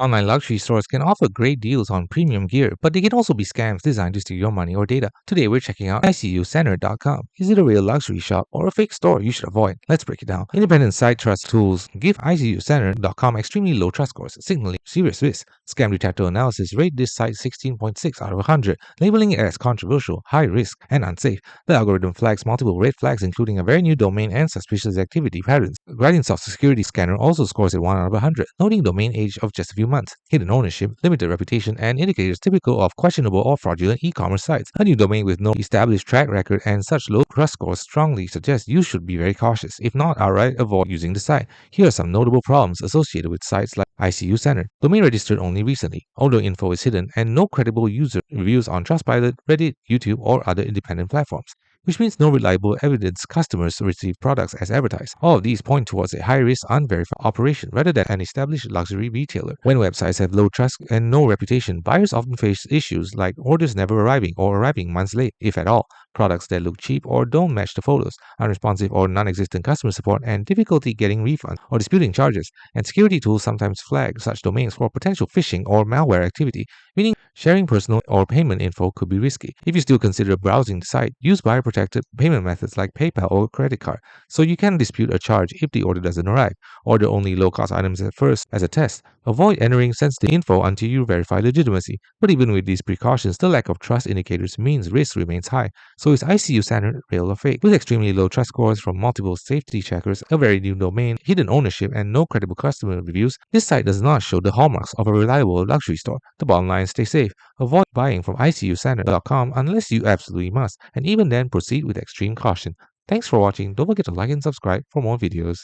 Online luxury stores can offer great deals on premium gear, but they can also be scams designed to steal your money or data. Today, we're checking out ICUcenter.com. Is it a real luxury shop or a fake store you should avoid? Let's break it down. Independent site trust tools give ICUcenter.com extremely low trust scores, signaling serious risk. Scam detector analysis rate this site 16.6 out of 100, labeling it as controversial, high risk, and unsafe. The algorithm flags multiple red flags, including a very new domain and suspicious activity patterns. Guardiansoft's security scanner also scores it 1 out of 100, noting domain age of just a few months, hidden ownership, limited reputation, and indicators typical of questionable or fraudulent e-commerce sites. A new domain with no established track record and such low trust scores strongly suggests you should be very cautious, if not outright avoid using the site. Here are some notable problems associated with sites like ICU Center. Domain registered only recently. Older info is hidden, and no credible user reviews on Trustpilot, Reddit, YouTube, or other independent platforms, which means no reliable evidence customers receive products as advertised. All of these point towards a high-risk, unverified operation rather than an established luxury retailer. When websites have low trust and no reputation, buyers often face issues like orders never arriving or arriving months late, if at all, products that look cheap or don't match the photos, unresponsive or non-existent customer support, and difficulty getting refunds or disputing charges. And security tools sometimes flag such domains for potential phishing or malware activity, meaning sharing personal or payment info could be risky. If you still consider browsing the site, use buyer-protected payment methods like PayPal or credit card, so you can dispute a charge if the order doesn't arrive. Order only low-cost items at first as a test. Avoid entering sensitive info until you verify legitimacy. But even with these precautions, the lack of trust indicators means risk remains high. So is ICU Center real or fake? With extremely low trust scores from multiple safety checkers, a very new domain, hidden ownership, and no credible customer reviews, this site does not show the hallmarks of a reliable luxury store. The bottom line: stay safe. Avoid buying from ICUcenter.com unless you absolutely must, and even then proceed with extreme caution. Thanks for watching. Don't forget to like and subscribe for more videos.